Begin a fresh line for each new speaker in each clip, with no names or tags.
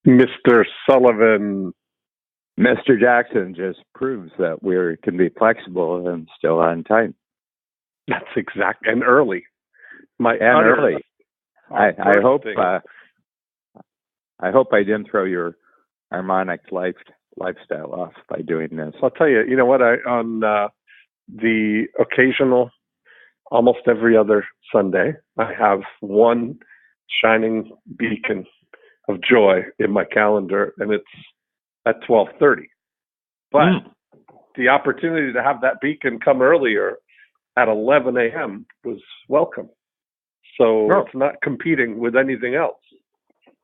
Mr. Sullivan.
Mr. Jackson just proves that we can be flexible and still on time.
That's exact and early.
Early. I hope. I hope I didn't throw your harmonic lifestyle off by doing this.
I'll tell you. You know what? On the occasional, almost every other Sunday, I have one shining beacon of joy in my calendar, and it's at 12:30. But the opportunity to have that beacon come earlier at 11 a.m. was welcome. So it's not competing with anything else.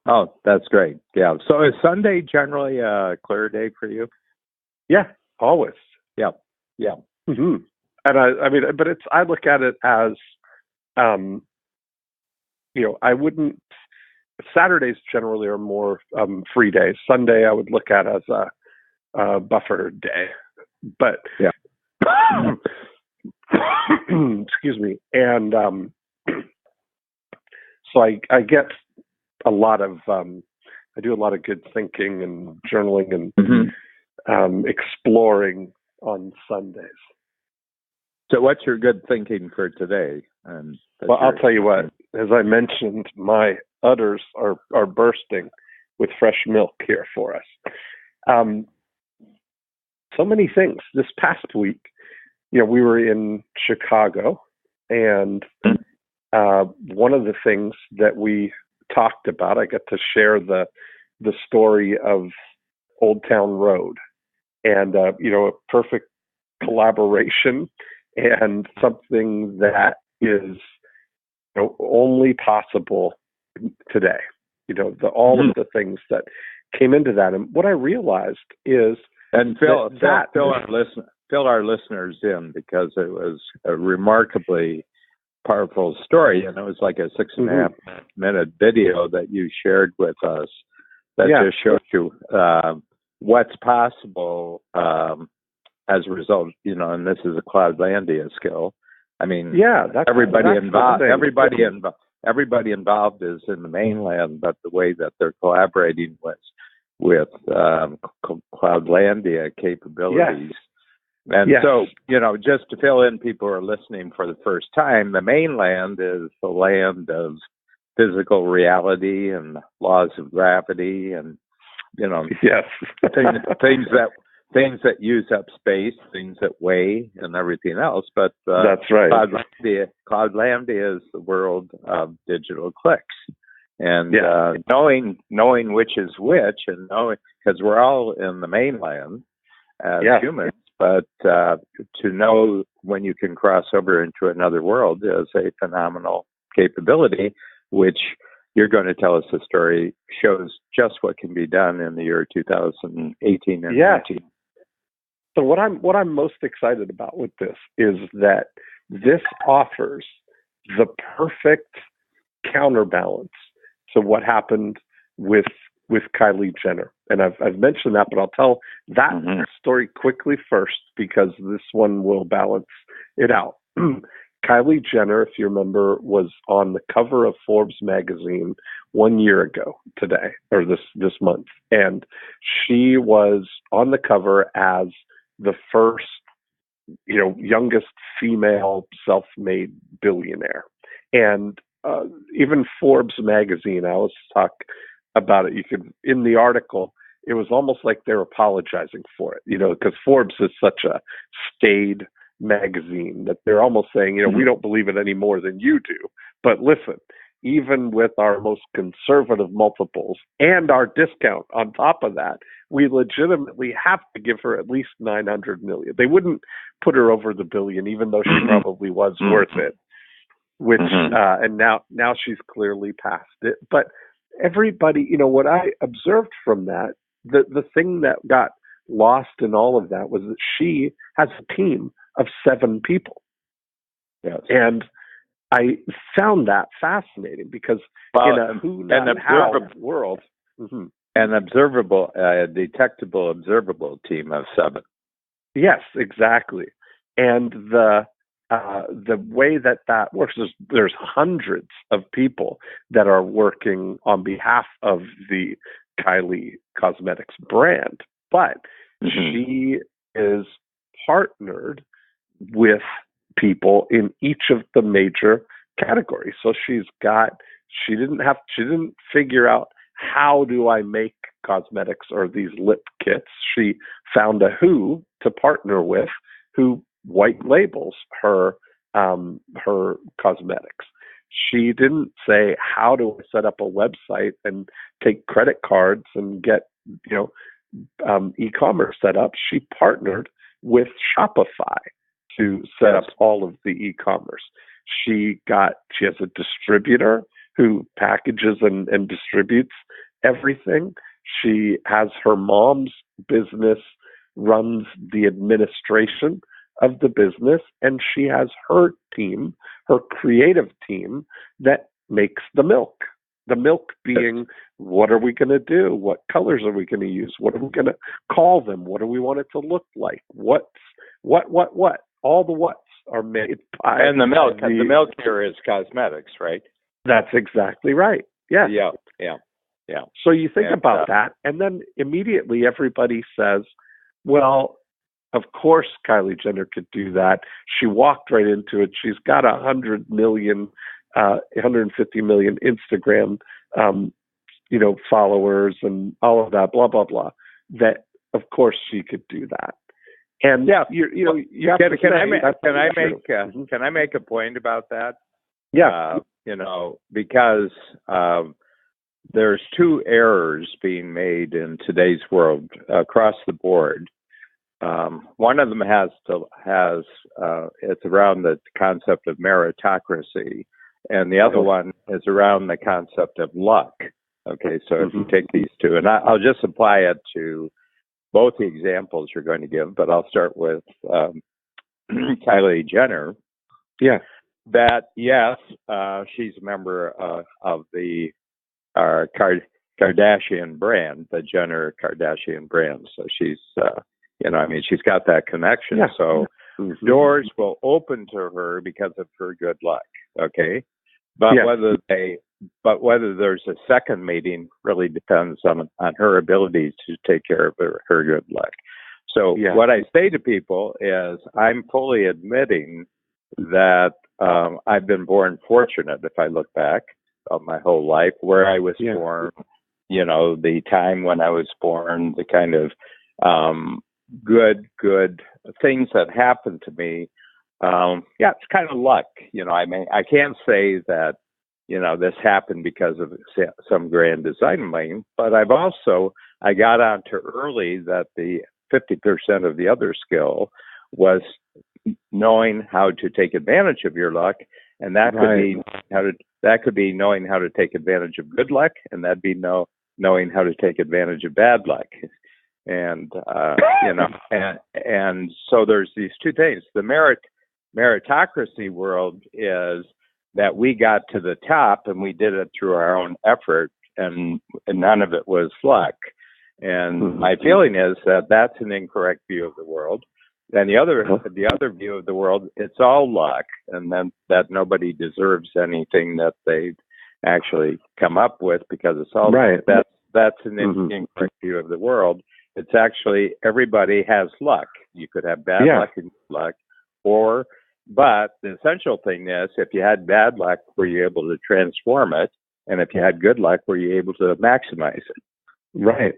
Oh, that's great. Yeah. So is Sunday generally a clear day for you?
Yeah, always.
Yeah. Yeah.
Mm-hmm. And I mean, but I look at it as, I wouldn't. Saturdays generally are more free days. Sunday I would look at as a buffer day. But
yeah.
Excuse me. And so I get a lot of I do a lot of good thinking and journaling and exploring on Sundays.
So what's your good thinking for today?
Well, I'll tell you what. As I mentioned, my udders are bursting with fresh milk here for us. So many things. This past week, we were in Chicago, and one of the things that we talked about, I got to share the story of Old Town Road, and a perfect collaboration and something that is only possible today. All of the things that came into that, and what I realized is,
and fill our listeners in, because it was a remarkably powerful story, and it was like a 6.5 minute video that you shared with us that just showed you what's possible as a result. And this is a Cloudlandia skill. I mean, everybody involved is in the mainland, but the way that they're collaborating with Cloudlandia capabilities. And so, just to fill in, people who are listening for the first time, the mainland is the land of physical reality and laws of gravity and, things that use up space, things that weigh, and everything else. But
that's right.
Cloudlandia is the world of digital clicks, and knowing which is which, and knowing, because we're all in the mainland as humans, but to know when you can cross over into another world is a phenomenal capability, which you're going to tell us a story shows just what can be done in the year 2018 and 19.
So what I'm most excited about with this is that this offers the perfect counterbalance to what happened with Kylie Jenner. And I've mentioned that, but I'll tell that story quickly first, because this one will balance it out. Kylie Jenner, if you remember, was on the cover of Forbes magazine 1 year ago today, or this month. And she was on the cover as the first, youngest female self-made billionaire. And even Forbes magazine, I always talk about it. In the article, it was almost like they're apologizing for it, because Forbes is such a staid magazine that they're almost saying, we don't believe it any more than you do. But listen, even with our most conservative multiples and our discount on top of that, we legitimately have to give her at least $900 million. They wouldn't put her over the $1 billion, even though she probably was worth it. Which and now she's clearly past it. But everybody, what I observed from that, the thing that got lost in all of that was that she has a team of 7 people.
Yes.
And I found that fascinating, because in a who, not how world,
an observable, detectable, observable team of 7.
Yes, exactly. And the way that works is there's hundreds of people that are working on behalf of the Kylie Cosmetics brand, but she is partnered with people in each of the major categories. So she didn't figure out, how do I make cosmetics or these lip kits? She found a who to partner with, who white labels her cosmetics. She didn't say, how do I set up a website and take credit cards and get e-commerce set up. She partnered with Shopify to set up all of the e-commerce. She has a distributor who packages and distributes everything. She has her mom's business, runs the administration of the business, and she has her team, her creative team, that makes the milk. The milk being, what are we going to do? What colors are we going to use? What are we going to call them? What do we want it to look like? What? All the what's are made by.
And the milk here is cosmetics, right?
That's exactly right. Yeah.
Yeah.
So you think about that, and then immediately everybody says, well, of course Kylie Jenner could do that. She walked right into it. She's got 150 million Instagram, followers and all of that, blah, blah, blah. That, of course, she could do that. And
can I make a point about that?
Yeah.
Because there's two errors being made in today's world across the board. One of them it's around the concept of meritocracy, and the other one is around the concept of luck. Okay, so if you take these two, and I'll just apply it to both the examples you're going to give, but I'll start with Kylie Jenner.
Yeah.
That, yes, she's a member of the Kardashian brand, the Jenner Kardashian brand. So she's, she's got that connection. Yeah. So doors will open to her because of her good luck. Okay. But whether there's a second meeting really depends on her ability to take care of her good luck. So what I say to people is, I'm fully admitting that I've been born fortunate. If I look back on my whole life, where I was born, the time when I was born, the kind of good things that happened to me. It's kind of luck. I can't say that, this happened because of some grand design lane, but I got onto early that the 50% of the other skill was knowing how to take advantage of your luck, and that could be knowing how to take advantage of good luck, and that'd be knowing how to take advantage of bad luck. And and so there's these two things. The meritocracy world is that we got to the top and we did it through our own effort, and none of it was luck. And my feeling is that that's an incorrect view of the world. And the other view of the world, it's all luck, and then that nobody deserves anything that they actually come up with because it's all right. That's an incorrect view of the world. It's actually everybody has luck. You could have bad luck and good luck, but the essential thing is, if you had bad luck, were you able to transform it? And if you had good luck, were you able to maximize it?
Right.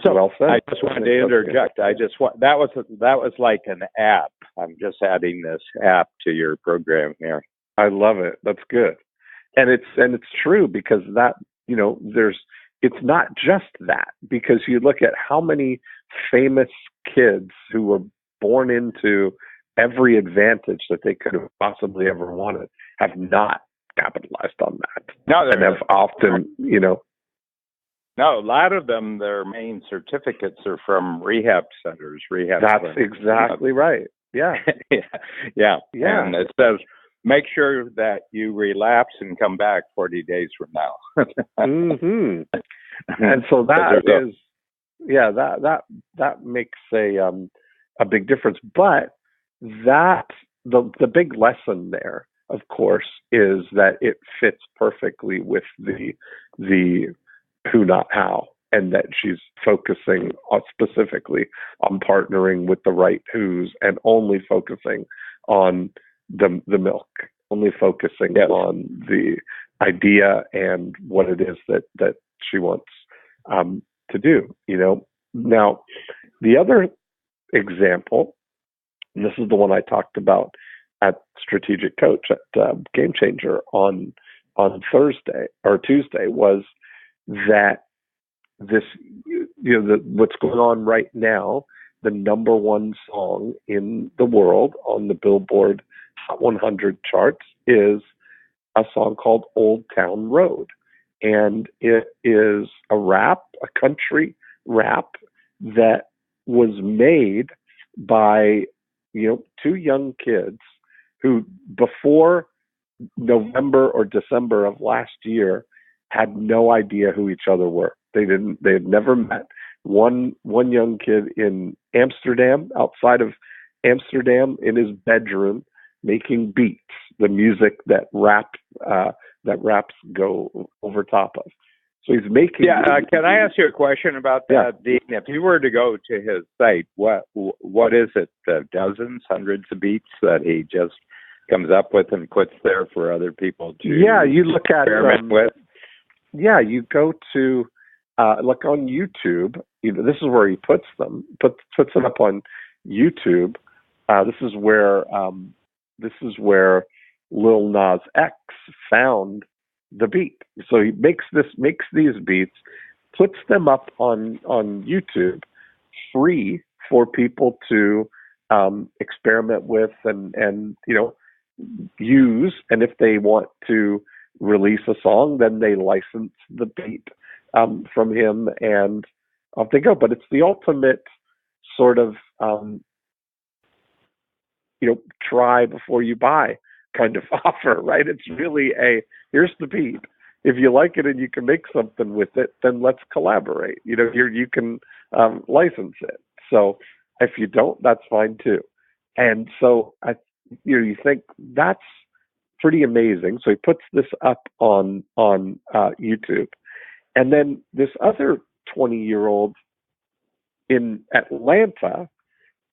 So well said. I just wanted to interject. That was like an app. I'm just adding this app to your program here.
I love it. That's good. And it's true, because that, it's not just that, because you look at how many famous kids who were born into every advantage that they could have possibly ever wanted have not capitalized on that. And have often,
No, a lot of them, their main certificates are from rehab centers.
That's exactly right. Yeah.
Yeah. And it says, make sure that you relapse and come back 40 days from now.
And so that is, that makes a big difference. But that the big lesson there, of course, is that it fits perfectly with the who, not how, and that she's focusing specifically on partnering with the right who's and only focusing on the milk, only focusing on the idea and what it is that she wants to do. Now the other example, and this is the one I talked about at Strategic Coach at Game Changer on Thursday or Tuesday, was that this, what's going on right now, the number one song in the world on the Billboard Hot 100 charts is a song called Old Town Road. And it is a country rap that was made by, two young kids who, before November or December of last year, had no idea who each other were. They had never met. One young kid in Amsterdam, outside of Amsterdam, in his bedroom, making beats, the music that raps go over top of. So he's making.
Yeah. Can I ask you a question about that, Dean? If you were to go to his site, what is it? Dozens, hundreds of beats that he just comes up with and puts there for other people to
you look at
experiment with?
Yeah, you go to look on YouTube. This is where he puts them. Puts it up on YouTube. This is where Lil Nas X found the beat. So he makes these beats, puts them up on YouTube, free for people to experiment with and use. And if they want to release a song, then they license the beat from him, and off they go. But it's the ultimate sort of try before you buy kind of offer, right? It's really here's the beat. If you like it and you can make something with it, then let's collaborate. You can license it. So if you don't, that's fine too. And so you think that's pretty amazing. So he puts this up on YouTube, and then this other 20-year-old in Atlanta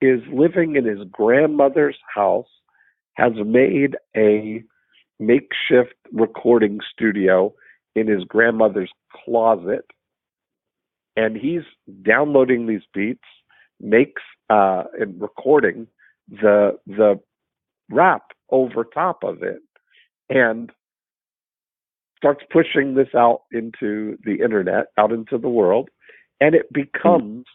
is living in his grandmother's house, has made a makeshift recording studio in his grandmother's closet, and he's downloading these beats, makes and recording the rap over top of it, and starts pushing this out into the internet, out into the world, and it becomes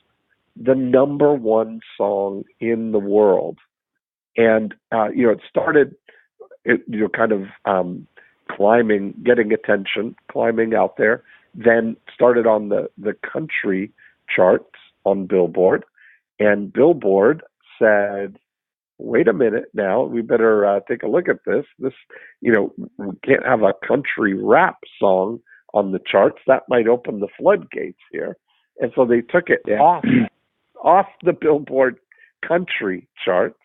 the number one song in the world. And it started, kind of climbing, getting attention, climbing out there. Then started on the country charts on Billboard, and Billboard said, "Wait a minute, now we better take a look at this. This, we can't have a country rap song on the charts. That might open the floodgates here." And so they took it off the Billboard country charts.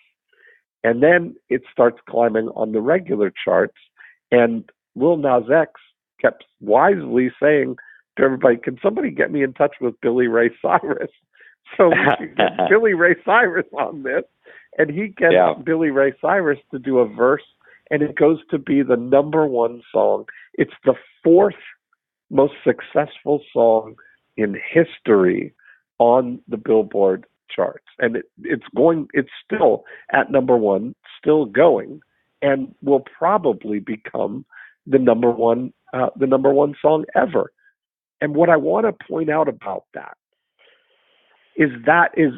And then it starts climbing on the regular charts. And Lil Nas X kept wisely saying to everybody, "Can somebody get me in touch with Billy Ray Cyrus?" So we could get Billy Ray Cyrus on this. And he gets Billy Ray Cyrus to do a verse, and it goes to be the number one song. It's the fourth most successful song in history on the Billboard charts, and it's still at number one, still going, and will probably become the number one song ever. And what I want to point out about that is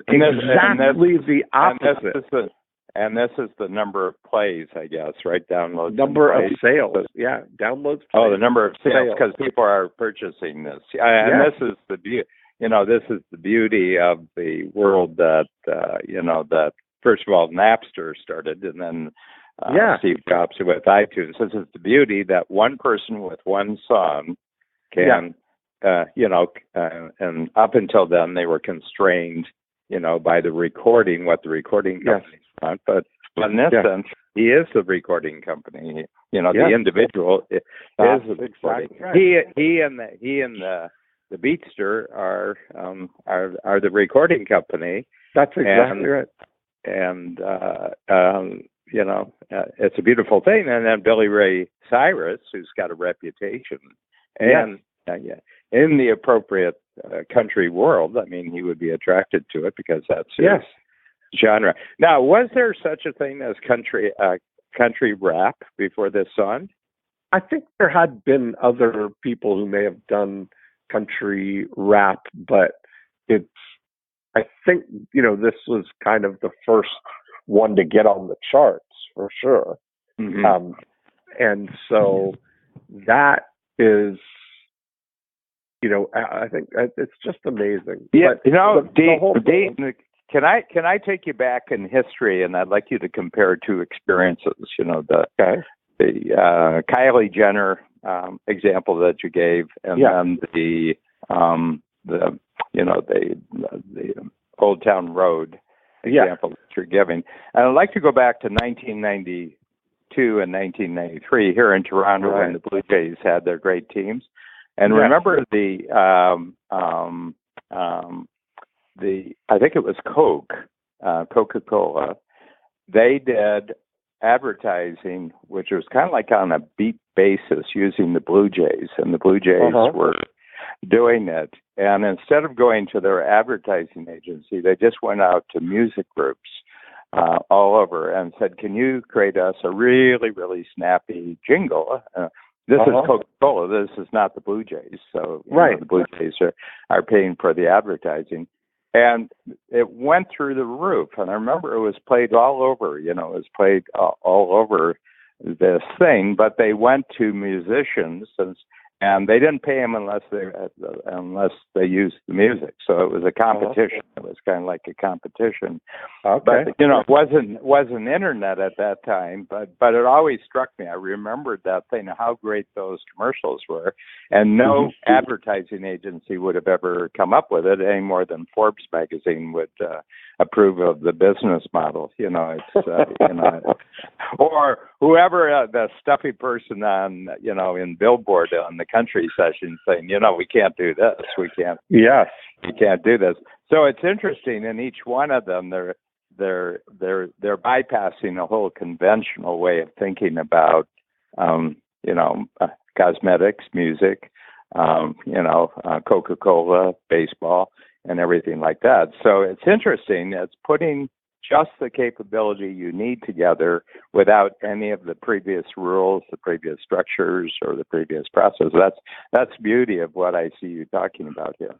exactly the opposite.
And this is the number of plays, I guess, right? Downloads.
Number of sales. Yeah, downloads.
Oh, the number of sales, because people are purchasing this. And this is the beauty. This is the beauty of the world that, that first of all, Napster started, and then Steve Jobs with iTunes. This is the beauty that one person with one song can, and up until then they were constrained, by the recording, what the recording companies want. But in this sense, he is the recording company. The individual is the recording.
Exactly right.
He and the the Beatster are the recording company.
That's exactly right.
And it's a beautiful thing. And then Billy Ray Cyrus, who's got a reputation, and in the appropriate country world, I mean, he would be attracted to it because that's his genre. Now, was there such a thing as country rap before this song?
I think there had been other people who may have done country rap, but I think, this was kind of the first one to get on the charts for sure.
Mm-hmm.
And so that is, I think it's just amazing.
Yeah.
But
Dean, can I take you back in history, and I'd like you to compare two experiences, the Kylie Jenner example that you gave, and then the Old Town Road example that you're giving. And I'd like to go back to 1992 and 1993 here in Toronto when the Blue Jays had their great teams. And remember I think it was Coca-Cola. They did advertising, which was kind of like on a beat basis using the Blue Jays, and the Blue Jays were doing it. And instead of going to their advertising agency, they just went out to music groups all over and said, can you create us a really, really snappy jingle? This is Coca-Cola. This is not the Blue Jays. So the Blue Jays are paying for the advertising. And it went through the roof. And I remember it was played all over, it was played all over this thing. But they went to musicians and they didn't pay them unless they used the music. So it was a competition. It was kind of like a competition.
Okay.
But it wasn't internet at that time. But it always struck me. I remembered that thing, how great those commercials were, and no advertising agency would have ever come up with it any more than Forbes magazine would approve of the business model. Or whoever the stuffy person on in Billboard on the country session saying, we can't do this. We can't do this. So it's interesting. In each one of them, they're bypassing a whole conventional way of thinking about, cosmetics, music, Coca-Cola, baseball, and everything like that. So it's interesting. It's putting just the capability you need together without any of the previous rules, the previous structures, or the previous process. That's the beauty of what I see you talking about here.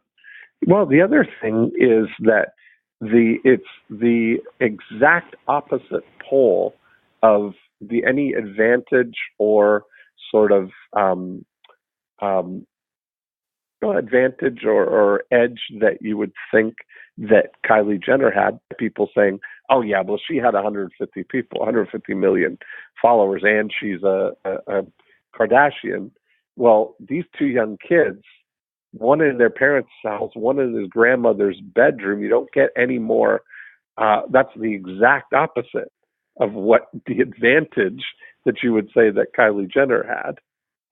Well, the other thing is that it's the exact opposite pole of any advantage or sort of advantage or edge that you would think that Kylie Jenner had. People saying, oh yeah, well, she had 150 million followers, and she's a Kardashian. Well, these two young kids, one in their parents' house, one in his grandmother's bedroom, you don't get any more. That's the exact opposite of what the advantage that you would say that Kylie Jenner had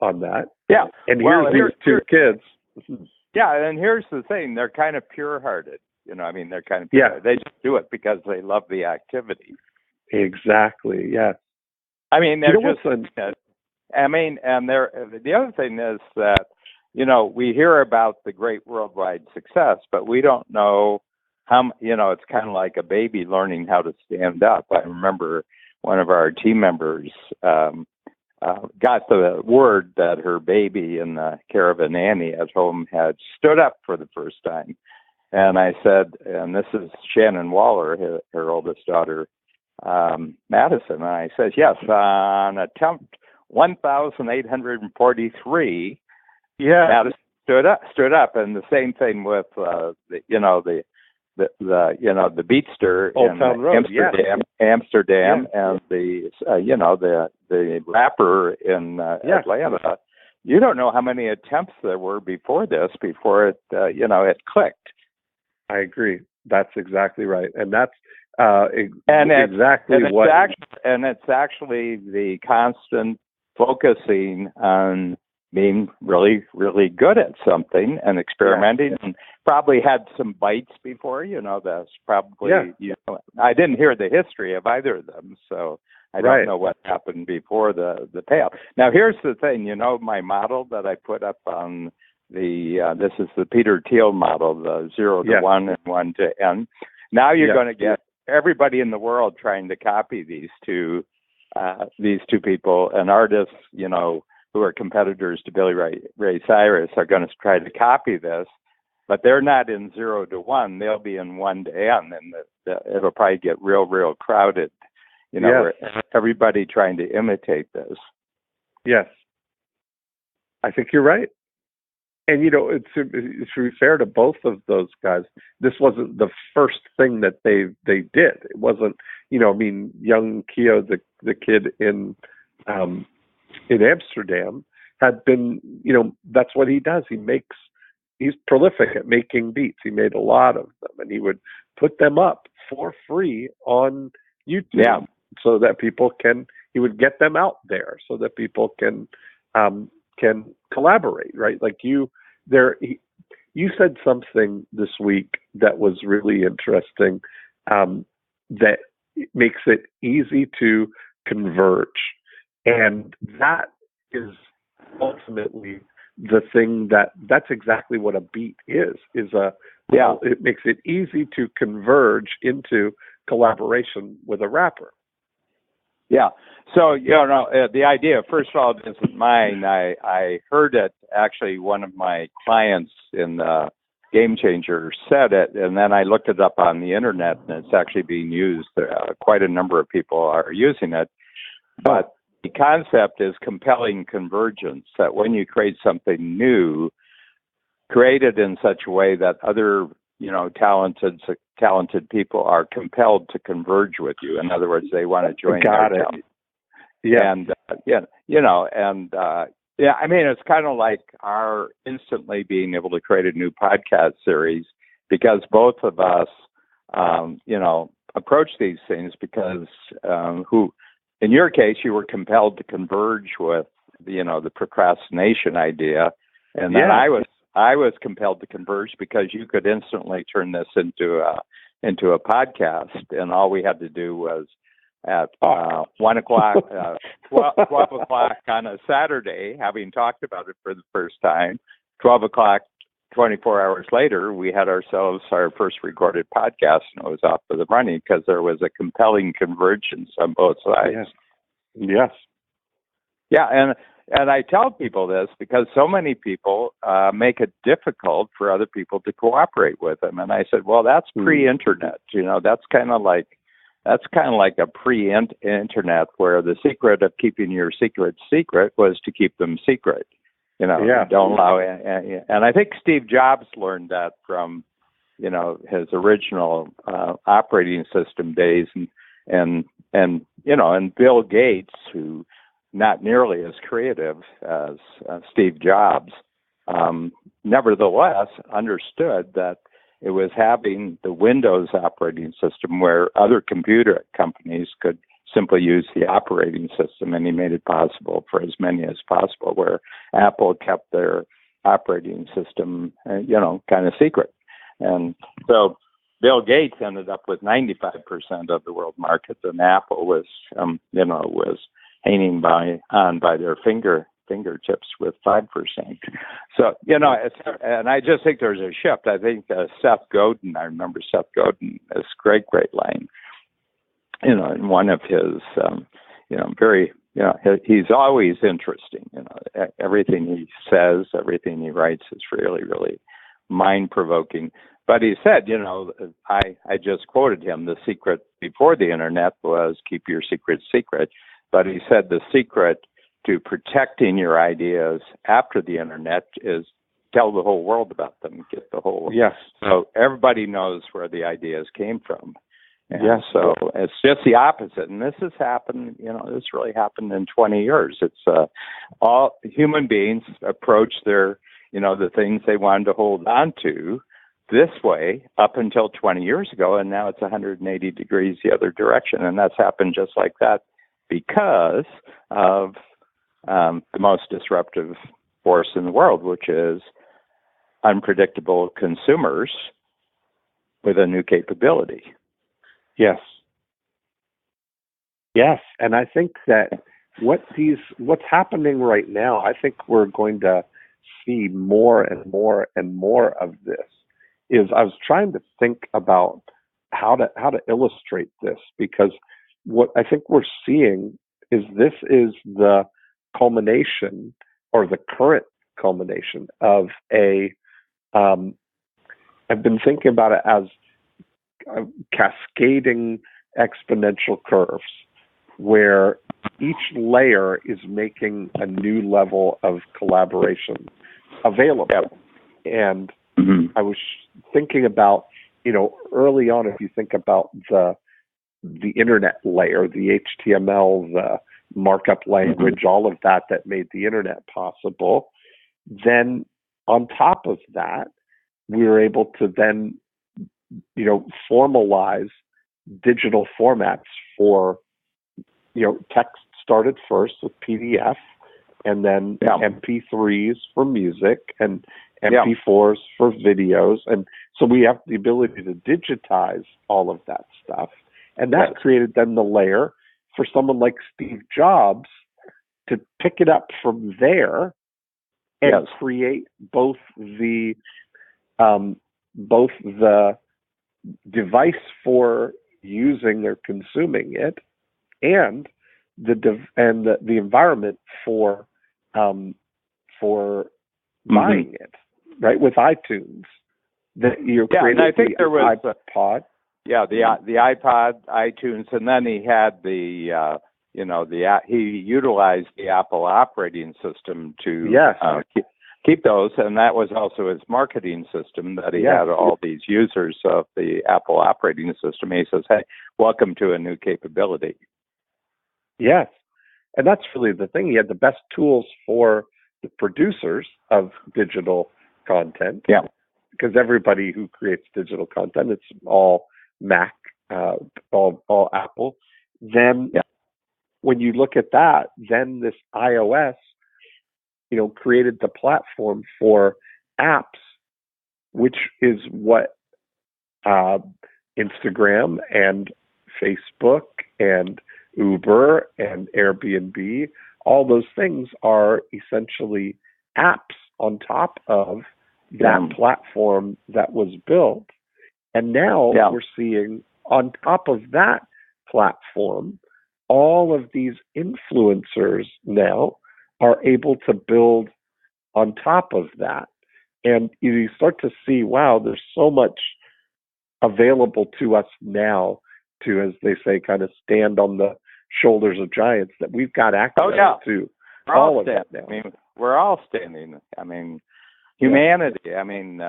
on that.
Yeah.
And here's two kids.
Yeah, and here's the thing. They're kind of pure-hearted. They're kind of pure-hearted. They just do it because they love the activity.
Exactly, yeah.
They're just... and the other thing is that, we hear about the great worldwide success, but we don't know how, it's kind of like a baby learning how to stand up. I remember one of our team members got the word that her baby in the care of a nanny at home had stood up for the first time. And I said, and this is Shannon Waller, her oldest daughter, Madison. And I said, yes, on attempt 1,843, Madison stood up. And the same thing with, the Beatster in Amsterdam, and the rapper in Atlanta. You don't know how many attempts there were before it clicked.
I agree. That's exactly right, and that's
it's actually the constant focusing on being really, really good at something and experimenting, and probably had some bites before. That's probably, I didn't hear the history of either of them, so I don't know what happened before the payoff. Now, here's the thing, my model that I put up on this is the Peter Thiel model, the 0 to 1 and 1 to N. Now you're going to get everybody in the world trying to copy these two people, and artists, who are competitors to Billy Ray Cyrus are going to try to copy this, but they're not in 0 to 1. They'll be in 1 to N, and it'll probably get real, real crowded, where everybody trying to imitate this.
Yes. I think you're right. And, it's to be fair to both of those guys, this wasn't the first thing that they did. It wasn't, young Keo, the kid in Amsterdam, had been, that's what he does. He's prolific at making beats. He made a lot of them, and he would put them up for free on YouTube so that he would get them out there so that people can collaborate, right? Like you said something this week that was really interesting, that makes it easy to converge. And that is ultimately the thing that's exactly what a beat is it makes it easy to converge into collaboration with a rapper.
Yeah. So, the idea, first of all, isn't mine. I heard it, actually, one of my clients in the Game Changer said it, and then I looked it up on the internet, and it's actually being used. Quite a number of people are using it. But the concept is compelling convergence, that when you create something new, create it in such a way that other, talented people are compelled to converge with you. In other words, they want to join your talent. Yeah. And, it's kind of like our instantly being able to create a new podcast series, because both of us, approach these things because in your case, you were compelled to converge with, the procrastination idea. And then I was compelled to converge because you could instantly turn this into a podcast. And all we had to do was at 1 o'clock, 12 o'clock on a Saturday, having talked about it for the first time, 12 o'clock, 24 hours later, we had ourselves our first recorded podcast, and it was off of the running because there was a compelling convergence on both sides.
Yes.
Yeah, and I tell people this because so many people make it difficult for other people to cooperate with them. And I said, well, that's pre-internet. That's kind of like a pre-internet where the secret of keeping your secret secret was to keep them secret. Don't allow it. And I think Steve Jobs learned that from, his original operating system days, and Bill Gates, who not nearly as creative as Steve Jobs, nevertheless understood that it was having the Windows operating system where other computer companies could simply use the operating system, and he made it possible for as many as possible, where Apple kept their operating system, kind of secret. And so Bill Gates ended up with 95% of the world market, and Apple was, was hanging by their fingertips with 5%. So, and I just think there's a shift. I think Seth Godin, I remember Seth Godin, this great line, in one of his, very, he's always interesting. Everything he says, everything he writes is really, really mind-provoking. But he said, I just quoted him, the secret before the internet was keep your secret secret. But he said the secret to protecting your ideas after the internet is tell the whole world about them, get the whole.
Yes.
So everybody knows where the ideas came from. And so it's just the opposite. And this has happened, this really happened in 20 years. It's all human beings approach their, the things they wanted to hold on to this way up until 20 years ago. And now it's 180 degrees the other direction. And that's happened just like that because of the most disruptive force in the world, which is unpredictable consumers with a new capability.
Yes. Yes, and I think that what's happening right now, I think we're going to see more and more and more of this. I was trying to think about how to illustrate this, because what I think we're seeing is this is the culmination, or the current culmination of I've been thinking about it as cascading exponential curves, where each layer is making a new level of collaboration available.
Yep.
And I was thinking about, early on, if you think about the internet layer, the HTML, the markup language, all of that made the internet possible, then on top of that, we were able to then, formalize digital formats for, text started first with PDF, and then MP3s for music, and MP4s for videos. And so we have the ability to digitize all of that stuff. And that created then the layer for someone like Steve Jobs to pick it up from there and create both the device for using or consuming it, and the environment for buying it, right? With iTunes, that you created.
And I think there was
iPod.
The iPod, iTunes, and then he had he utilized the Apple operating system to keep those, and that was also his marketing system, that he had all these users of the Apple operating system. He says, "Hey, welcome to a new capability."
Yes, and that's really the thing. He had the best tools for the producers of digital content.
Yeah,
because everybody who creates digital content, it's all Mac, all Apple. Then when you look at that, then this iOS, created the platform for apps, which is what Instagram and Facebook and Uber and Airbnb, all those things are essentially apps on top of that platform that was built. And now we're seeing on top of that platform, all of these influencers now are able to build on top of that. And you start to see, wow, there's so much available to us now to, as they say, kind of stand on the shoulders of giants, that we've got access to all of that now.
I mean, we're all standing. I mean, humanity. I mean,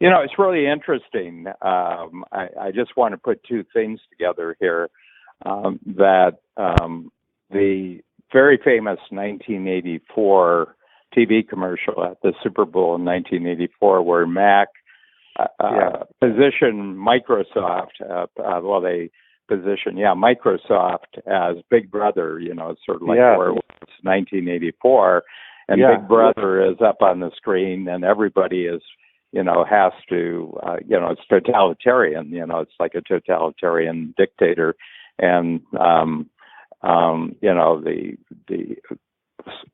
it's really interesting. I just want to put two things together here. That the very famous 1984 TV commercial at the Super Bowl in 1984, where Mac positioned Microsoft, they positioned Microsoft as Big Brother, sort of like where it was 1984, and Big Brother is up on the screen, and everybody is, has to, it's totalitarian, it's like a totalitarian dictator, and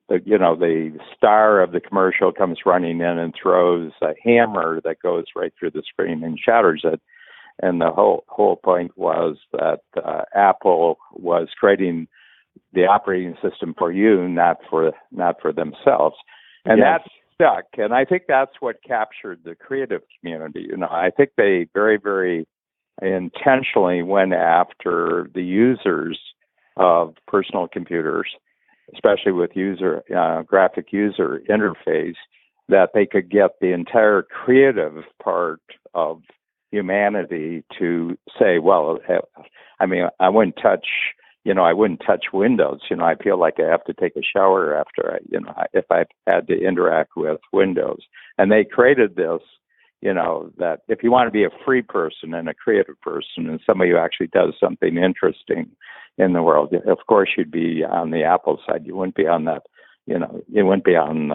the star of the commercial comes running in and throws a hammer that goes right through the screen and shatters it. And the whole point was that Apple was creating the operating system for you, not for themselves, and that stuck. And I think that's what captured the creative community. I think they very, very intentionally went after the users of personal computers, especially with graphic user interface, that they could get the entire creative part of humanity to say, well, I mean, I wouldn't touch Windows. I feel like I have to take a shower after if I had to interact with Windows. And they created this, that if you want to be a free person and a creative person and somebody who actually does something interesting in the world, of course you'd be on the Apple side. You wouldn't be on that it went beyond,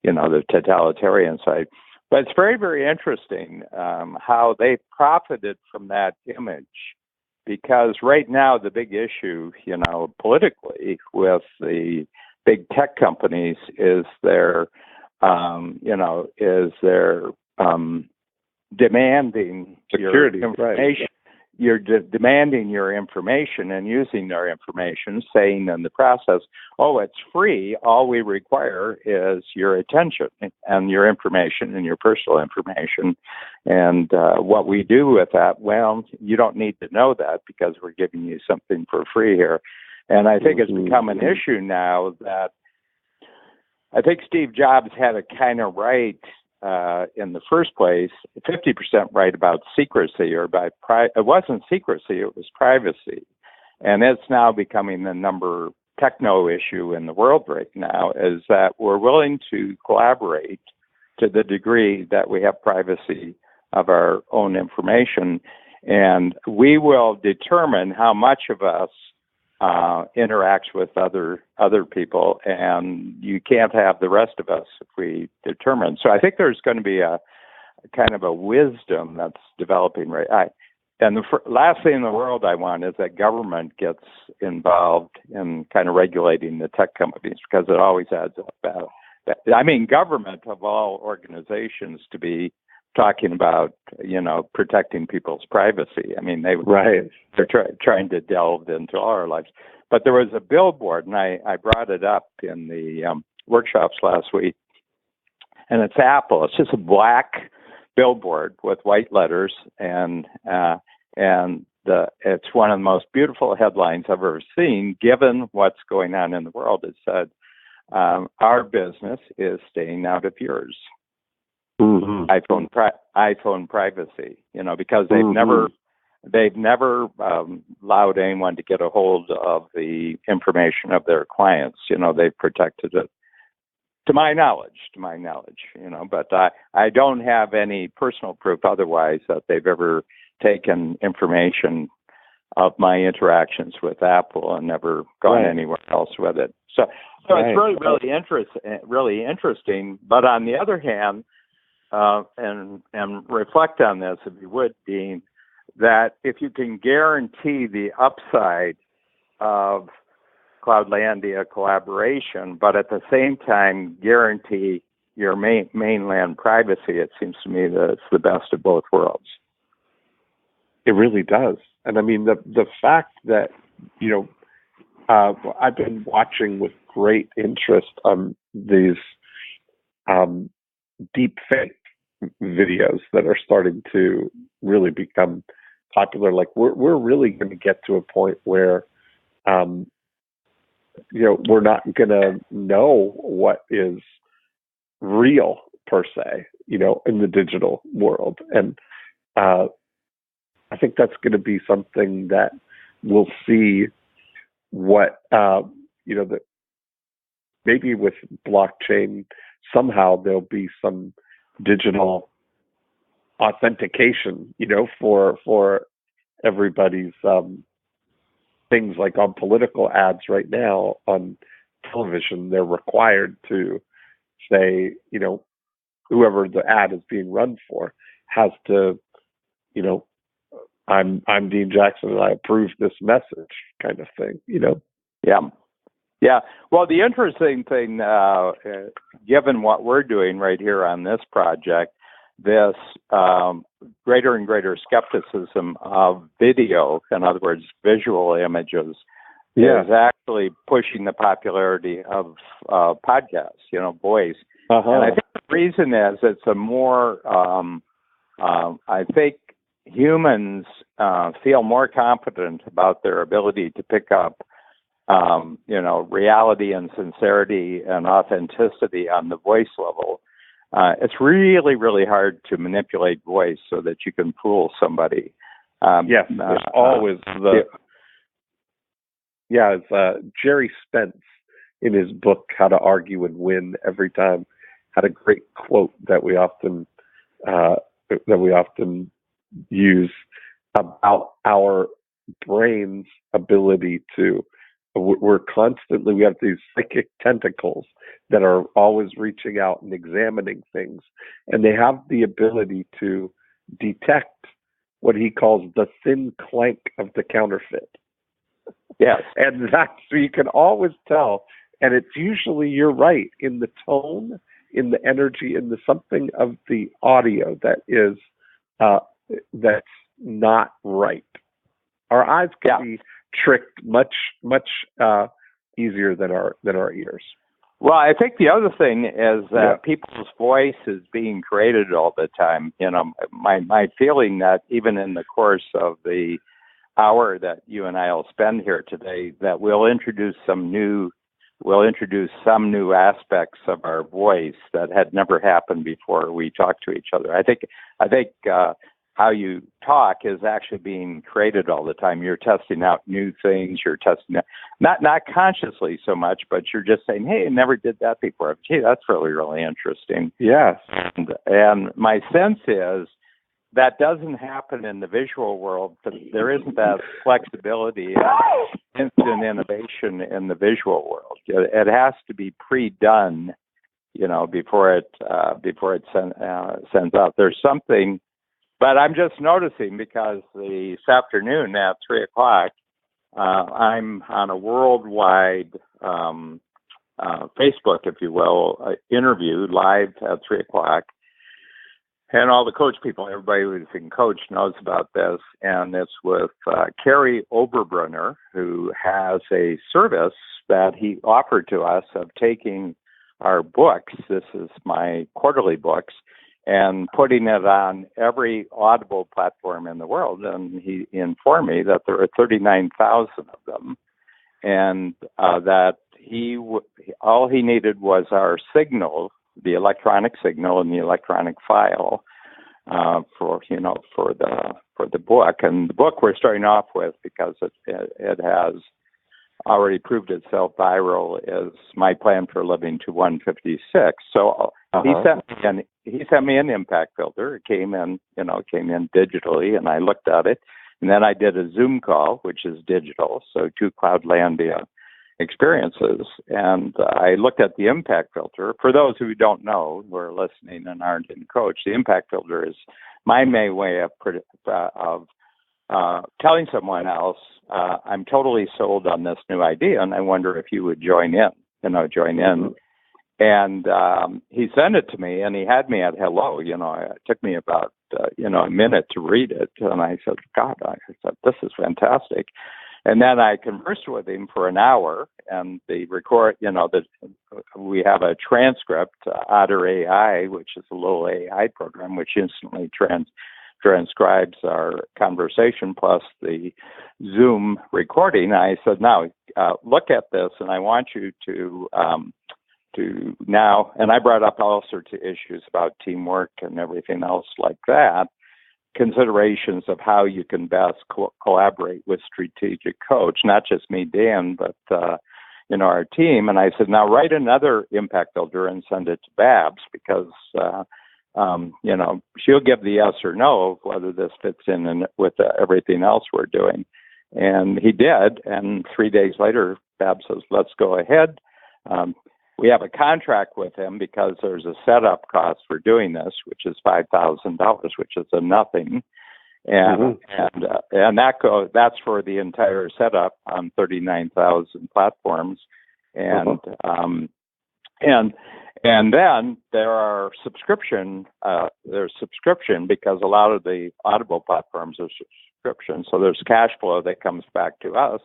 the totalitarian side. But it's very, very interesting how they profited from that image, because right now the big issue, politically with the big tech companies is their demanding
security,
your information.
right.
You're demanding your information and using their information, saying in the process, oh, it's free. All we require is your attention and your information and your personal information. And what we do with that, well, you don't need to know that because we're giving you something for free here. And I think it's become an issue now that I think Steve Jobs had it kind of right in the first place, 50% right about secrecy, or it wasn't secrecy, it was privacy. And it's now becoming the number techno issue in the world right now, is that we're willing to collaborate to the degree that we have privacy of our own information. And we will determine how much of us interacts with other people, and you can't have the rest of us if we determine. So I think there's going to be a kind of a wisdom that's developing and the last thing in the world I want is that government gets involved in kind of regulating the tech companies, because it always adds up. Government of all organizations to be talking about, protecting people's privacy. They're trying to delve into all our lives. But there was a billboard, and I brought it up in the workshops last week, and it's Apple. It's just a black billboard with white letters, and it's one of the most beautiful headlines I've ever seen, given what's going on in the world. It said, our business is staying out of yours.
Mm-hmm.
iPhone privacy, because they've never allowed anyone to get a hold of the information of their clients. They've protected it, to my knowledge. But I don't have any personal proof otherwise that they've ever taken information of my interactions with Apple and never gone anywhere else with it. So it's really interesting. But on the other hand, and reflect on this, if you would, Dean, that if you can guarantee the upside of Cloudlandia collaboration, but at the same time guarantee your mainland privacy, it seems to me that it's the best of both worlds.
It really does. And the fact that, I've been watching with great interest these deep fake videos that are starting to really become popular. Like we're really going to get to a point where, we're not going to know what is real per se, in the digital world. And I think that's going to be something that we'll see what, that maybe with blockchain, somehow there'll be some digital authentication, for everybody's things. Like on political ads right now on television, they're required to say, whoever the ad is being run for has to, I'm Dean Jackson and I approve this message, kind of thing,
Yeah. Well, the interesting thing, given what we're doing right here on this project, this greater and greater skepticism of video, in other words, visual images, is actually pushing the popularity of podcasts, voice. And I think the reason is it's a more, I think humans feel more confident about their ability to pick up reality and sincerity and authenticity on the voice level. It's really, really hard to manipulate voice so that you can fool somebody.
There's always it's Jerry Spence in his book, How to Argue and Win Every Time, had a great quote that we often use about our brain's ability to we're constantly, we have these psychic tentacles that are always reaching out and examining things, and they have the ability to detect what he calls the thin clank of the counterfeit.
Yes.
And that's, so you can always tell, and it's usually, you're right, in the tone, in the energy, in the something of the audio that is that's not right. Our eyes can be tricked much easier than our ears.
Well, I think the other thing is that people's voice is being created all the time. You know, my feeling that even in the course of the hour that you and I will spend here today, that we'll introduce some new aspects of our voice that had never happened before we talk to each other. I think how you talk is actually being created all the time. You're testing out new things. You're testing out, not consciously so much, but you're just saying, hey, I never did that before. Gee, that's really, really interesting.
Yes.
And my sense is that doesn't happen in the visual world. There isn't that flexibility and instant innovation in the visual world. It has to be pre-done, you know, before it sends out. There's something. But I'm just noticing, because this afternoon at 3:00, I'm on a worldwide Facebook, if you will, interview live at 3:00. And all the coach people, everybody who's in coach knows about this. And it's with Carrie Oberbrunner, who has a service that he offered to us of taking our books. This is my quarterly books, and putting it on every Audible platform in the world. And he informed me that there are 39,000 of them, and that all he needed was our signal, the electronic signal and the electronic file for the book. And the book we're starting off with, because it has already proved itself viral, is My Plan for Living to 156. So he sent me an impact filter. It came in digitally, and I looked at it. And then I did a Zoom call, which is digital, so 2 Cloudlandia experiences. And I looked at the impact filter. For those who don't know, who are listening and aren't in coach, the impact filter is my main way of telling someone else, I'm totally sold on this new idea, and I wonder if you would join in.
Mm-hmm.
And he sent it to me, and he had me at hello. You know, it took me about a minute to read it, and I said, God, this is fantastic. And then I conversed with him for an hour, and we have a transcript, Otter AI, which is a little AI program, which instantly transcribes our conversation plus the Zoom recording. I said, now look at this, and I want you to now, and I brought up all sorts of issues about teamwork and everything else like that, considerations of how you can best collaborate with strategic coach, not just me, Dan, but our team. And I said, now write another impact filter and send it to Babs, because she'll give the yes or no of whether this fits in with everything else we're doing. And he did. And 3 days later, Babs says, let's go ahead. We have a contract with him because there's a setup cost for doing this, which is $5,000, which is a nothing. And that's for the entire setup on 39,000 platforms. And and then there are subscription. There's subscription because a lot of the Audible platforms are subscription. So there's cash flow that comes back to us,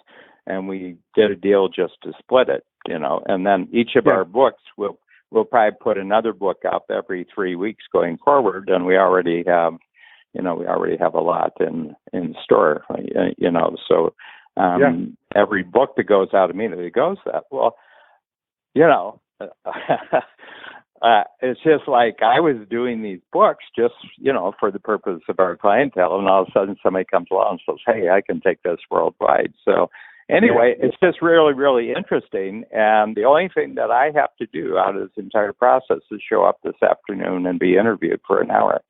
and we did a deal just to split it. And then each of our books we'll probably put another book out every 3 weeks going forward, and we already have a lot in store. So every book that goes out immediately goes that. Well, it's just like I was doing these books just, for the purpose of our clientele, and all of a sudden somebody comes along and says, hey, I can take this worldwide. So anyway, it's just really, really interesting. And the only thing that I have to do out of this entire process is show up this afternoon and be interviewed for an hour.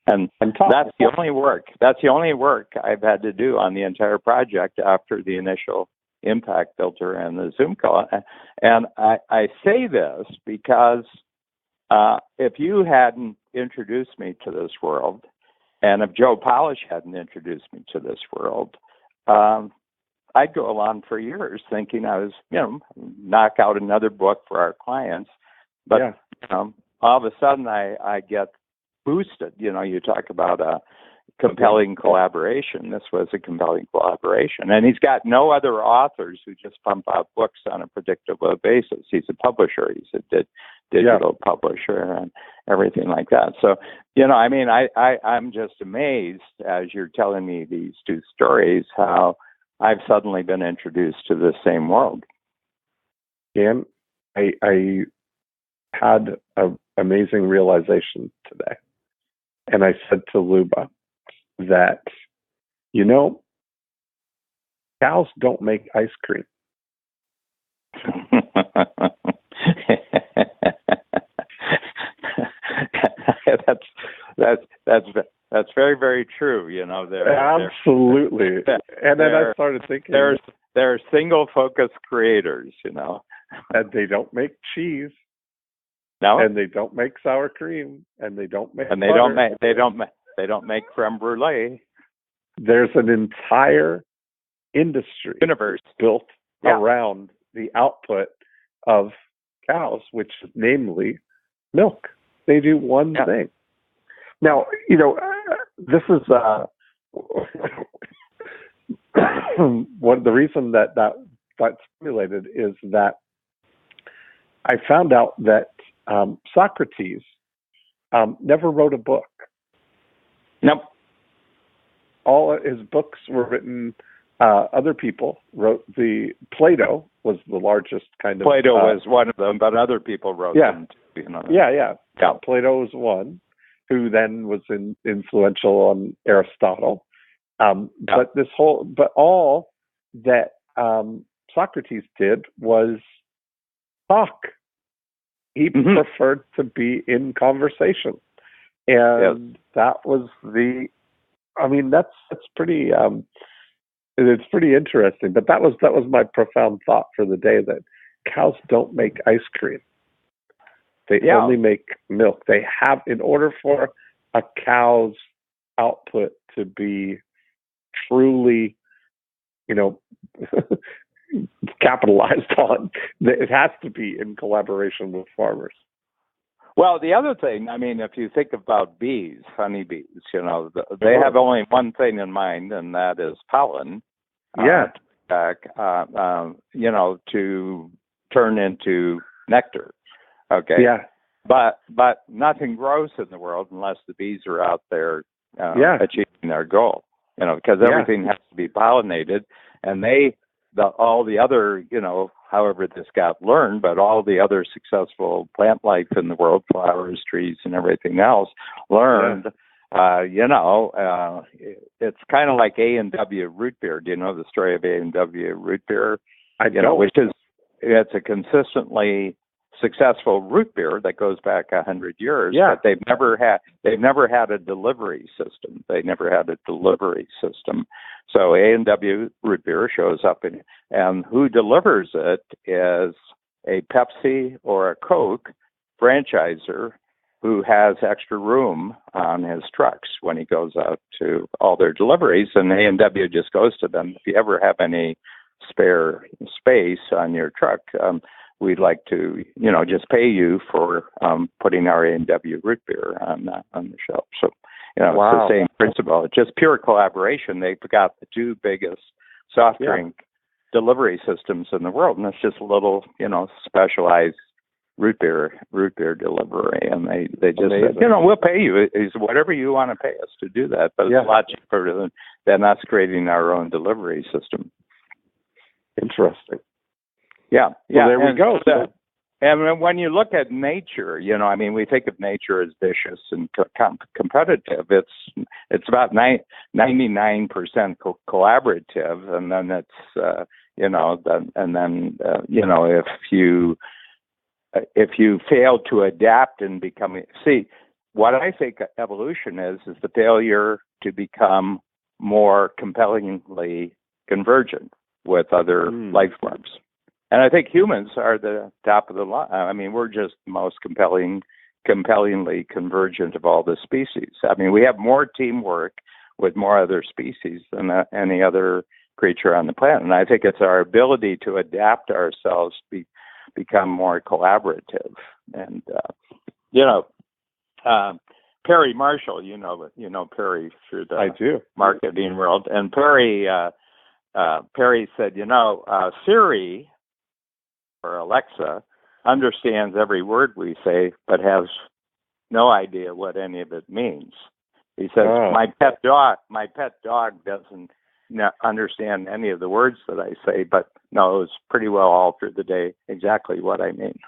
And that's the only work. That's the only work I've had to do on the entire project after the initial impact filter and the Zoom call. And I say this because if you hadn't introduced me to this world, and if Joe Polish hadn't introduced me to this world, I'd go on for years thinking I was, knock out another book for our clients. But all of a sudden I get boosted. You talk about a compelling collaboration. This was a compelling collaboration. And he's got no other authors who just pump out books on a predictable basis. He's a publisher. He's a digital publisher and everything like that. So, I'm just amazed as you're telling me these two stories, how I've suddenly been introduced to the same world.
Dan, I had an amazing realization today. And I said to Luba that, cows don't make ice cream.
That's very, very true.
Absolutely. And then I started thinking,
they're single focus creators.
And they don't make cheese.
No.
And they don't make sour cream. And they don't make.
And they
butter.
They don't make creme brulee.
There's an entire universe built around the output of cows, which is namely milk. They do one thing. Now, this is the reason that stimulated is that I found out that Socrates never wrote a book.
Nope.
All his books were written. Other people wrote. Plato was the largest kind of.
Plato was one of them, but other people wrote them too.
Yeah. Plato was one, who then was influential on Aristotle. But all that Socrates did was talk. He preferred to be in conversation, and that was that's pretty. It's pretty interesting. But that was my profound thought for the day, that cows don't make ice cream. They only make milk. They have, in order for a cow's output to be truly, capitalized on, it has to be in collaboration with farmers.
Well, the other thing, if you think about bees, honeybees, they have only one thing in mind, and that is pollen. To turn into nectar. Okay.
Yeah.
But nothing grows in the world unless the bees are out there achieving their goal. Because everything has to be pollinated, and all the other, however this got learned, but all the other successful plant life in the world, flowers, trees, and everything else, learned. It's kind of like A&W root beer. Do you know the story of A&W root beer?
I don't.
It's a consistently successful root beer that goes back 100 years.
Yeah.
But they've never had a delivery system. So A&W root beer shows up, and who delivers it is a Pepsi or a Coke franchisor who has extra room on his trucks when he goes out to all their deliveries, and A&W just goes to them. If you ever have any spare space on your truck, we'd like to, just pay you for putting our A&W root beer on the shelf. So, It's the same principle. It's just pure collaboration. They've got the two biggest soft drink delivery systems in the world, and it's just a little, specialized root beer delivery, and they just said, we'll pay you. It's whatever you want to pay us to do that, but it's a lot cheaper than us creating our own delivery system.
Interesting.
Yeah.
Well, there we go.
And when you look at nature, we think of nature as vicious and competitive. It's about 99% collaborative, and then it's if you fail to adapt and become, what I think evolution is the failure to become more compellingly convergent. with other life forms. And I think humans are the top of the line. I mean, we're just the most compellingly convergent of all the species. I mean, we have more teamwork with more other species than any other creature on the planet. And I think it's our ability to adapt ourselves, become more collaborative. And, Perry Marshall, you know Perry through the marketing world. And Perry said, Siri or Alexa understands every word we say, but has no idea what any of it means. He says, my pet dog doesn't understand any of the words that I say, but knows pretty well all through the day exactly what I mean.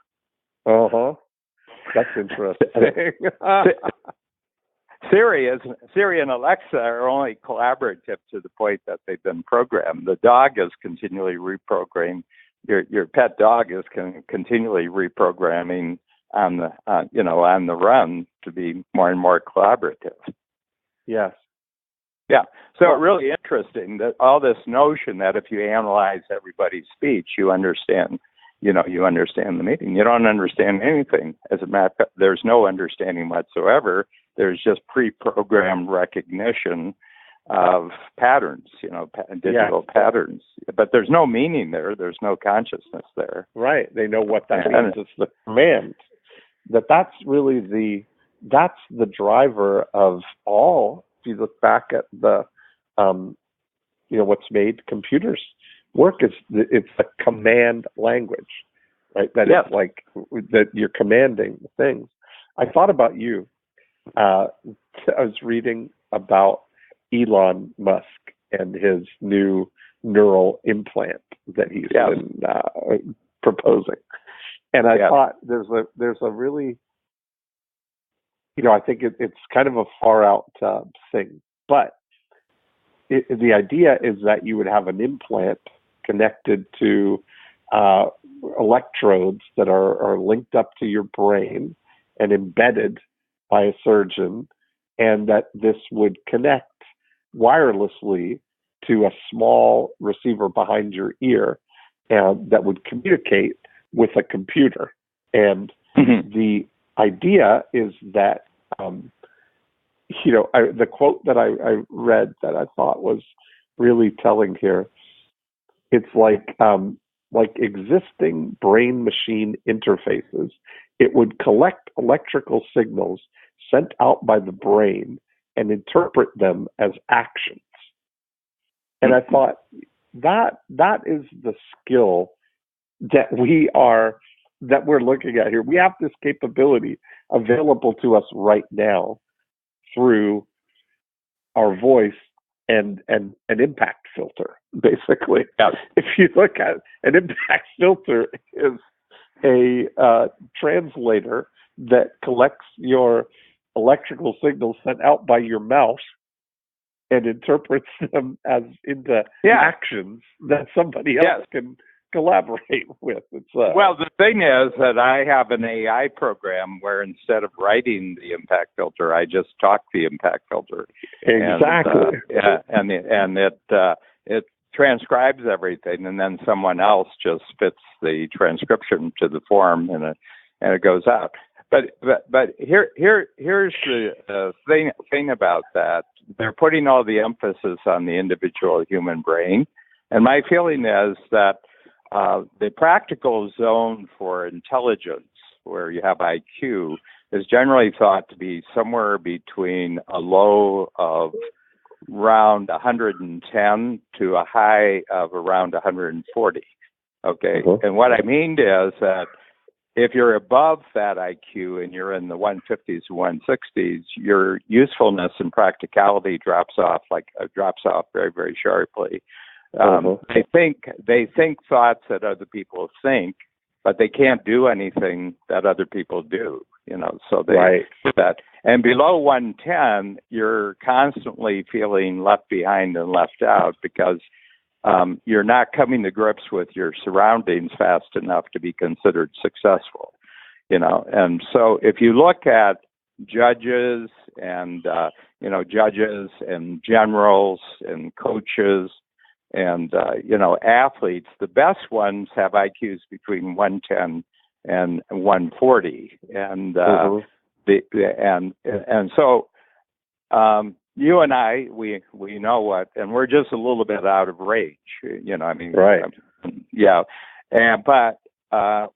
That's interesting.
Siri and Alexa are only collaborative to the point that they've been programmed. The dog is continually reprogrammed. Your pet dog is continually reprogramming on the run to be more and more collaborative.
Yes.
Yeah. So it's really interesting that all this notion that if you analyze everybody's speech, you understand the meaning. You don't understand anything. As a matter of fact, there's no understanding whatsoever. There's just pre-programmed recognition of patterns, digital patterns. But there's no meaning there. There's no consciousness there.
Right. They know what that means. It's the command. That's really that's the driver of all. If you look back at the, what's made computers work, it's a command language, right? That it's like that you're commanding things. I thought about you. I was reading about Elon Musk and his new neural implant that he's been proposing, and I thought there's a really, I think it's kind of a far out thing, but the idea is that you would have an implant connected to electrodes that are linked up to your brain and embedded by a surgeon, and that this would connect wirelessly to a small receiver behind your ear, and that would communicate with a computer. And the idea is that, the quote that I read that I thought was really telling here, it's like existing brain-machine interfaces. It would collect electrical signals sent out by the brain and interpret them as actions. And I thought that is the skill that we're looking at here. We have this capability available to us right now through our voice and an impact filter, basically.
Yeah.
If you look at an impact filter is a translator that collects your electrical signals sent out by your mouth and interprets them as into actions that somebody else can collaborate with.
Well, the thing is that I have an AI program where instead of writing the impact filter, I just talk the impact filter.
Exactly.
And it transcribes everything, and then someone else just fits the transcription to the form, and it goes out. But here's the thing about that. They're putting all the emphasis on the individual human brain, and my feeling is that the practical zone for intelligence, where you have IQ, is generally thought to be somewhere between a low of around 110 to a high of around 140. Okay, and what I mean is that if you're above that IQ and you're in the 150s or 160s, your usefulness and practicality drops off very, very sharply. They think thoughts that other people think, but they can't do anything that other people do. So they do that. And below 110, you're constantly feeling left behind and left out because you're not coming to grips with your surroundings fast enough to be considered successful, And so if you look at judges and generals and coaches athletes, the best ones have IQs between 110 and 140, and so you and I, we know what, and we're just a little bit out of range.
Right.
Yeah, but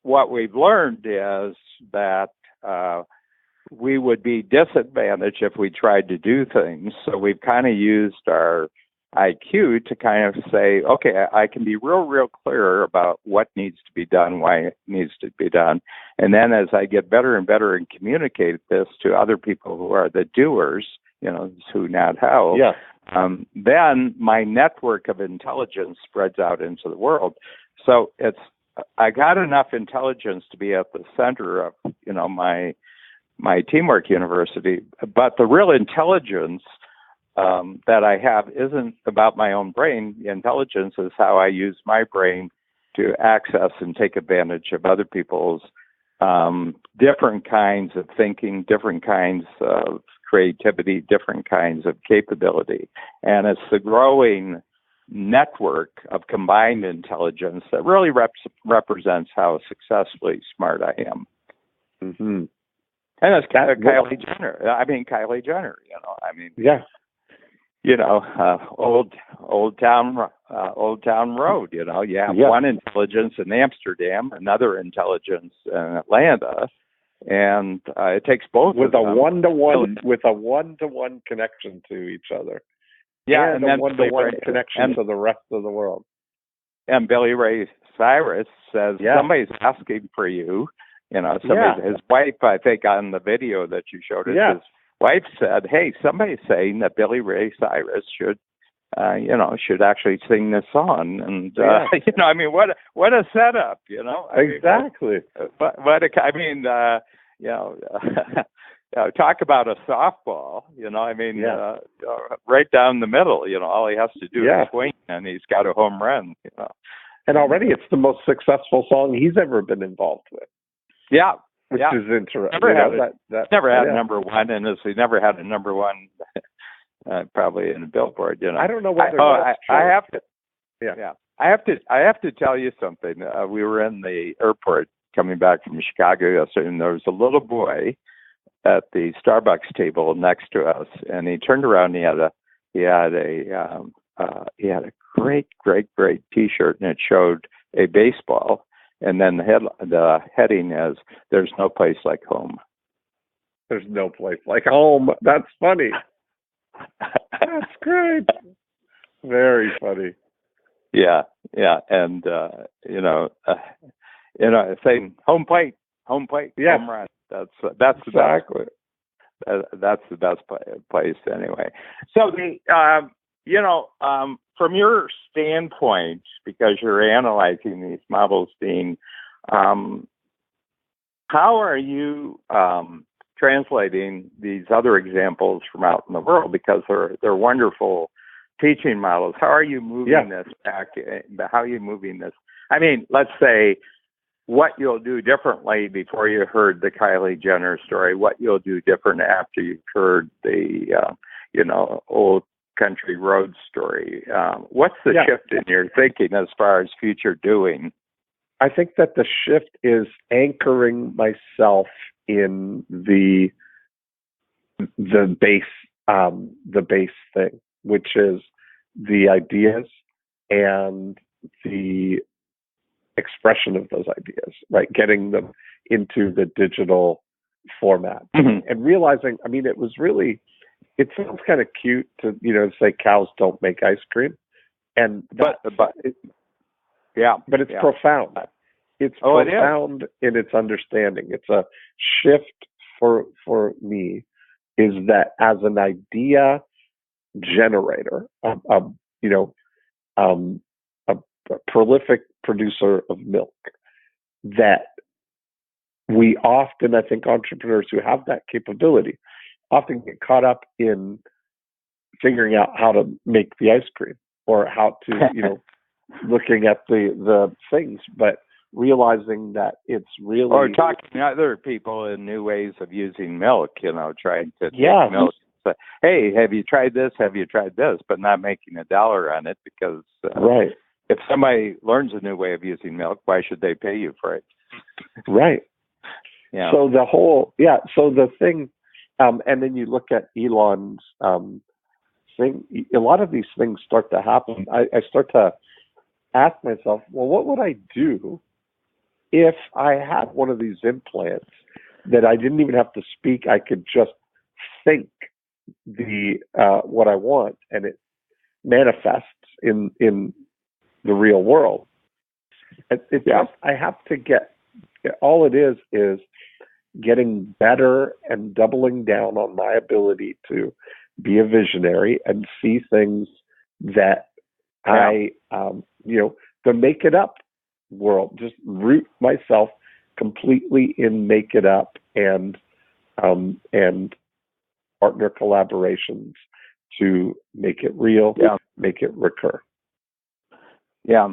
what we've learned is that we would be disadvantaged if we tried to do things. So we've kind of used our IQ to kind of say, okay, I can be real clear about what needs to be done, why it needs to be done. And then as I get better and better and communicate this to other people who are the doers, who, not how, then my network of intelligence spreads out into the world. So I got enough intelligence to be at the center of, my teamwork university, but the real intelligence that I have isn't about my own brain. The intelligence is how I use my brain to access and take advantage of other people's different kinds of thinking, different kinds of creativity, different kinds of capability. And it's the growing network of combined intelligence that really represents how successfully smart I am.
Mm-hmm.
And it's Kylie Jenner. Kylie Jenner,
Yeah.
Old Town Road. You have one intelligence in Amsterdam, another intelligence in Atlanta, and it takes both
with
of
a one-to-one connection to each other.
Yeah,
and a one-to-one connection to the rest of the world.
And Billy Ray Cyrus says somebody's asking for you. His wife, I think, on the video that you showed us, his wife said, "Hey, somebody's saying that Billy Ray Cyrus should actually sing this song." And what a setup,
Exactly.
Talk about a softball, right down the middle. All he has to do is swing, and he's got a home run.
And already it's the most successful song he's ever been involved with.
Yeah.
Which is interesting.
Never had number one, and he never had a number one, probably in a Billboard.
I don't know whether
I have to. Yeah. I have to tell you something. We were in the airport coming back from Chicago yesterday, and there was a little boy at the Starbucks table next to us, and he turned around. And he had a great T-shirt, and it showed a baseball. And then the heading is, "There's no place like home."
There's no place like home. That's funny. That's great. Very funny.
Yeah. And, saying home plate, home run. That's
exactly.
That's the best place anyway. So from your standpoint, because you're analyzing these models, Dean, how are you translating these other examples from out in the world? Because they're wonderful teaching models. How are you moving this back? How are you moving this? Let's say what you'll do differently before you heard the Kylie Jenner story, what you'll do different after you've heard the, old country road story. What's the shift in your thinking as far as future doing?
I think that the shift is anchoring myself in the base thing, which is the ideas and the expression of those ideas, right? Getting them into the digital format and realizing, it sounds kind of cute to, say cows don't make ice cream. But it's profound. It's profound in its understanding. It's a shift for me, is that as an idea generator, a prolific producer of milk, that we often, I think entrepreneurs who have that capability often get caught up in figuring out how to make the ice cream or how to, looking at the things, but realizing that it's really...
Or talking to other people in new ways of using milk, trying to take milk say, hey, have you tried this? Have you tried this? But not making $1 on it because
right.
If somebody learns a new way of using milk, why should they pay you for it?
Right.
Yeah.
So the thing, and then you look at Elon's thing, a lot of these things start to happen. I start to ask myself, well, what would I do if I had one of these implants that I didn't even have to speak? I could just think what I want, and it manifests in the real world. It's just, I have to get, all it is getting better and doubling down on my ability to be a visionary and see things that the make it up world, just root myself completely in make it up and partner collaborations to make it real, make it recur.
Yeah.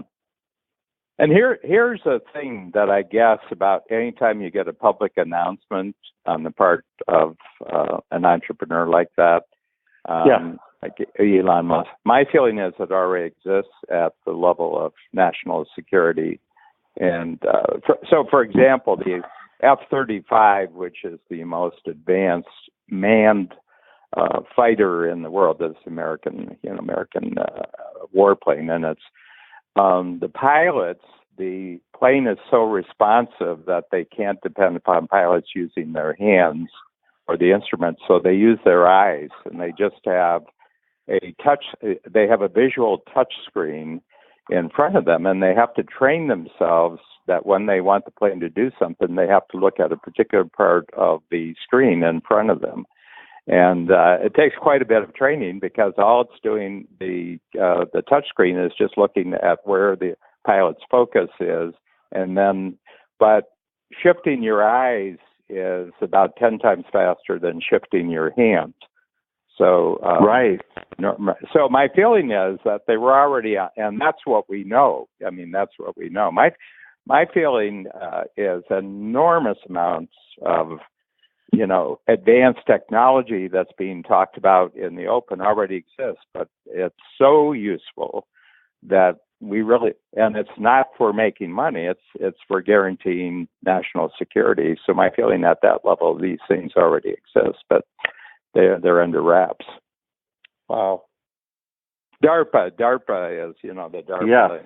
And here's a thing that I guess about anytime you get a public announcement on the part of an entrepreneur like that, like Elon Musk, my feeling is it already exists at the level of national security. And for example, the F-35, which is the most advanced manned fighter in the world, this American warplane, and it's the pilots. The plane is so responsive that they can't depend upon pilots using their hands or the instruments, so they use their eyes, and they just have they have a visual touch screen in front of them, and they have to train themselves that when they want the plane to do something, they have to look at a particular part of the screen in front of them. And it takes quite a bit of training because all it's doing, the touch screen is just looking at where the pilot's focus is, but shifting your eyes is about 10 times faster than shifting your hand. So
right.
So my feeling is that they were already, and that's what we know. I mean, that's what we know. My feeling is enormous amounts of advanced technology that's being talked about in the open already exists, but it's so useful that we really, and it's not for making money, it's for guaranteeing national security. So my feeling at that level, these things already exist, but they're under wraps.
Wow.
DARPA is, the DARPA,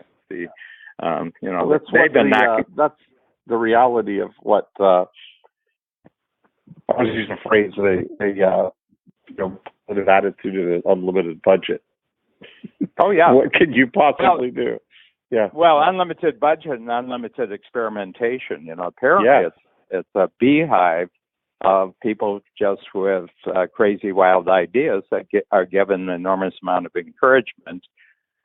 that's the reality of what, I was using a phrase, positive attitude and an unlimited budget.
Oh, yeah.
What could you possibly do? Yeah.
Well, unlimited budget and unlimited experimentation. Apparently it's a beehive of people just with crazy, wild ideas that are given an enormous amount of encouragement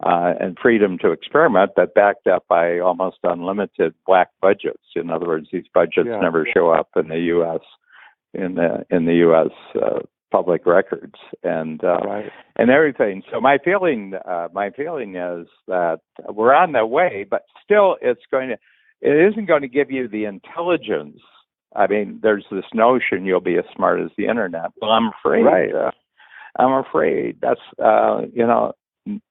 and freedom to experiment, but backed up by almost unlimited black budgets. In other words, these budgets never show up in the U.S. in the U.S. Public records and everything. So my feeling is that we're on the way, but still, it isn't going to give you the intelligence. I mean, there's this notion you'll be as smart as the internet. Well, I'm afraid.
Right.
I'm afraid that's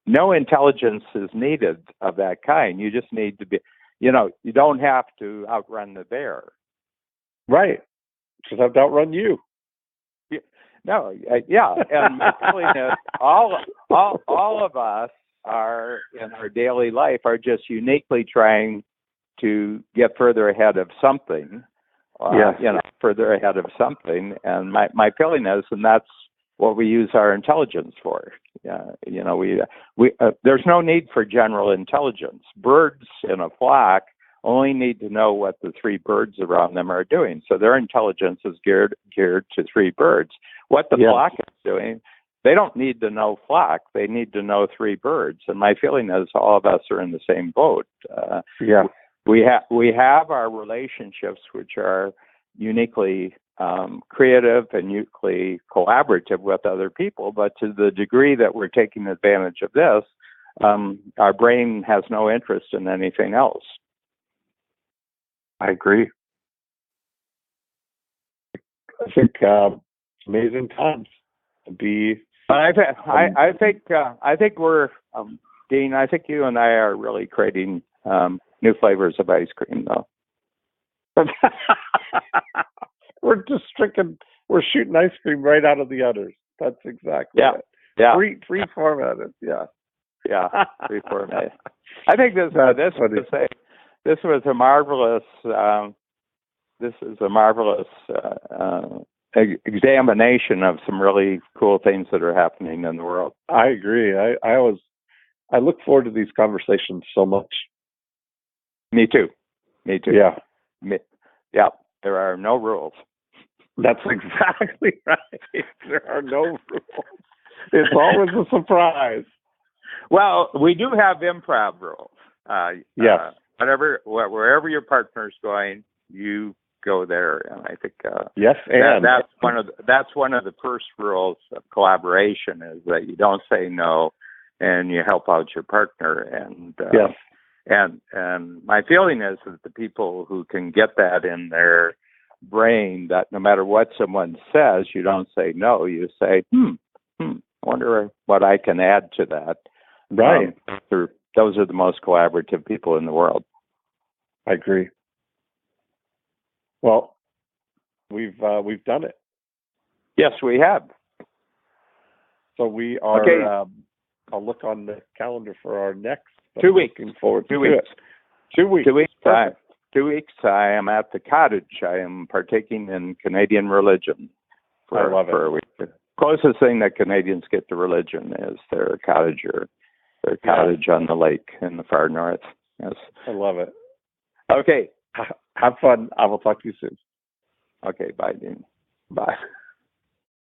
no intelligence is needed of that kind. You just need to be. You don't have to outrun the bear.
Right. Just have to outrun you.
No, and my feeling is all of us are in our daily life are just uniquely trying to get further ahead of something. Further ahead of something, and my feeling is, and that's what we use our intelligence for. There's no need for general intelligence. Birds in a flock only need to know what the three birds around them are doing. So their intelligence is geared to three birds. What the flock is doing, they don't need to know flock. They need to know three birds. And my feeling is all of us are in the same boat. We have our relationships, which are uniquely creative and uniquely collaborative with other people. But to the degree that we're taking advantage of this, our brain has no interest in anything else.
I agree. I think amazing times. to be.
But I think we're Dean. I think you and I are really creating new flavors of ice cream, though.
We're shooting ice cream right out of the udders. That's exactly it.
Yeah.
Free formatted. Yeah.
Yeah. Free formatted. I think this was a marvelous. This is a marvelous examination of some really cool things that are happening in the world.
I agree. I look forward to these conversations so much.
Me too.
Yeah.
Yeah. There are no rules.
That's exactly right. There are no rules. It's always a surprise.
Well, we do have improv rules.
Yes.
Wherever your partner's going, you go there, and I think
yes, and
that's one of the first rules of collaboration is that you don't say no, and you help out your partner. And
yes.
And my feeling is that the people who can get that in their brain, that no matter what someone says, you don't say no. You say, I wonder what I can add to that.
Right.
Those are the most collaborative people in the world.
I agree. Well, we've done it.
Yes, we have.
So we are.
Okay.
I'll look on the calendar for our next.
2 weeks.
Looking forward to
2 weeks.
it. 2 weeks.
2 weeks.
Perfect.
2 weeks. I am at the cottage. I am partaking in Canadian religion
I love
for
it.
a week. The closest thing that Canadians get to religion is their cottage on the lake in the far north. Yes.
I love it.
Okay.
Have fun. I will talk to you soon.
Okay. Bye, Dean.
Bye.